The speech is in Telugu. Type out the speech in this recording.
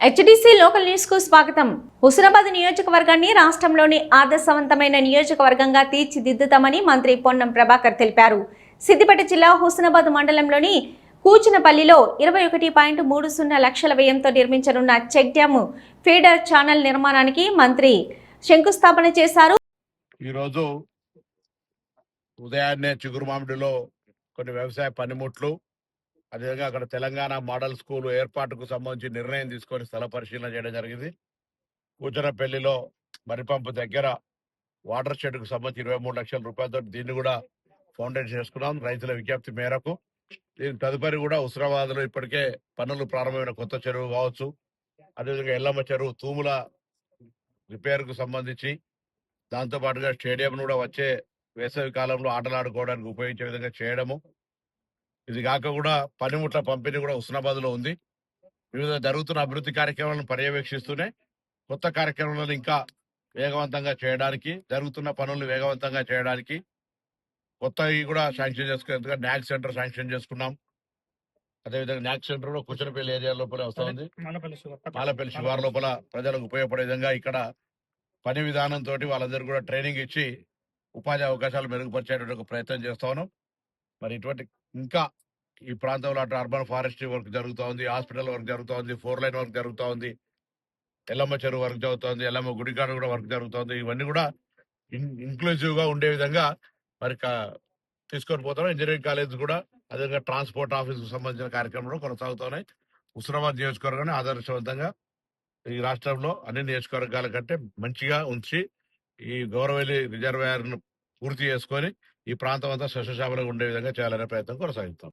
హెచ్డిసి లోకల్ న్యూస్ కు స్వాగతం. హుస్నాబాద్ నియోజకవర్గాన్ని రాష్ట్రంలోని ఆదర్శవంతమైన నియోజకవర్గంగా తీర్చిదిద్దుతామని మంత్రి పొన్నం ప్రభాకర్ తెలిపారు. సిద్దిపేట జిల్లా హుస్నాబాద్ మండలంలోని కూచినపల్లిలో 21.30 లక్షల వ్యయంతో నిర్మించనున్న చెక్ డ్యామ్ ఫీడర్ ఛానల్ నిర్మాణానికి మంత్రి శంకుస్థాపన చేశారు. ఈరోజు ఉదయాన్నే చిగురుమామిడిలో కొన్ని వ్యవసాయ పనిముట్లు, అదేవిధంగా అక్కడ తెలంగాణ మోడల్ స్కూల్ ఏర్పాటుకు సంబంధించి నిర్ణయం తీసుకొని స్థల పరిశీలన చేయడం జరిగింది. కూచరపల్లిలో మరిపంపు దగ్గర వాటర్ షెడ్కు సంబంధించి 23 లక్షల రూపాయలతో దీన్ని కూడా ఫౌండేషన్ చేసుకున్నాం రైతుల విజ్ఞప్తి మేరకు. దీని తదుపరి కూడా హుస్నాబాద్లో ఇప్పటికే పనులు ప్రారంభమైన కొత్త చెరువు కావచ్చు, అదేవిధంగా ఎల్లమ్మ చెరువు తూముల రిపేర్కు సంబంధించి, దాంతోపాటుగా స్టేడియం కూడా వచ్చే వేసవి కాలంలో ఆటలాడుకోవడానికి ఉపయోగించే విధంగా చేయడము. ఇది కాక కూడా పనిముట్ల పంపిణీ కూడా హుస్నాబాద్ లో ఉంది. వివిధ జరుగుతున్న అభివృద్ధి కార్యక్రమాలను పర్యవేక్షిస్తూనే కొత్త కార్యక్రమాలను ఇంకా వేగవంతంగా చేయడానికి, జరుగుతున్న పనులను వేగవంతంగా చేయడానికి కొత్తవి కూడా శాంక్షన్ చేసుకునేందుకు న్యాక్ సెంటర్ శాంక్షన్ చేసుకున్నాం. అదేవిధంగా న్యాక్ సెంటర్ లో కూచనపల్లి ఏరియా లోపల వస్తుంది, మాలపల్లి శివారు లోపల ప్రజలకు ఉపయోగపడే విధంగా ఇక్కడ పని విధానంతో వాళ్ళందరూ కూడా ట్రైనింగ్ ఇచ్చి ఉపాధి అవకాశాలు మెరుగుపరిచేటువంటి ఒక ప్రయత్నం చేస్తా ఉన్నాం. మరి ఇటువంటి ఇంకా ఈ ప్రాంతంలో అటు అర్బన్ ఫారెస్ట్రీ వర్క్ జరుగుతూ ఉంది, హాస్పిటల్ వర్క్ జరుగుతూ ఉంది, 4 లైన్ వర్క్ జరుగుతూ ఉంది, ఎల్లమ్మ చెరువు వర్క్ జరుగుతుంది, ఎల్లమ్మ గుడికాడ కూడా వర్క్ జరుగుతుంది. ఇవన్నీ కూడా ఇంక్లూజివ్ గా ఉండే విధంగా మరి తీసుకొని పోతాం. ఇంజనీరింగ్ కాలేజ్ కూడా అదేవిధంగా ట్రాన్స్పోర్ట్ ఆఫీస్ కు సంబంధించిన కార్యక్రమాలు కొనసాగుతున్నాయి. హుస్నాబాద్ నియోజకవర్గాన్ని ఆదర్శవంతంగా ఈ రాష్ట్రంలో అన్ని నియోజకవర్గాల కంటే మంచిగా ఉంచి ఈ గౌరవల్లి రిజర్వాయర్ ను పూర్తి చేసుకొని ఈ ప్రాంతం అంతా సస్యశ్యామలంగా ఉండే విధంగా చేయాలనే ప్రయత్నం కొనసాగుతాం.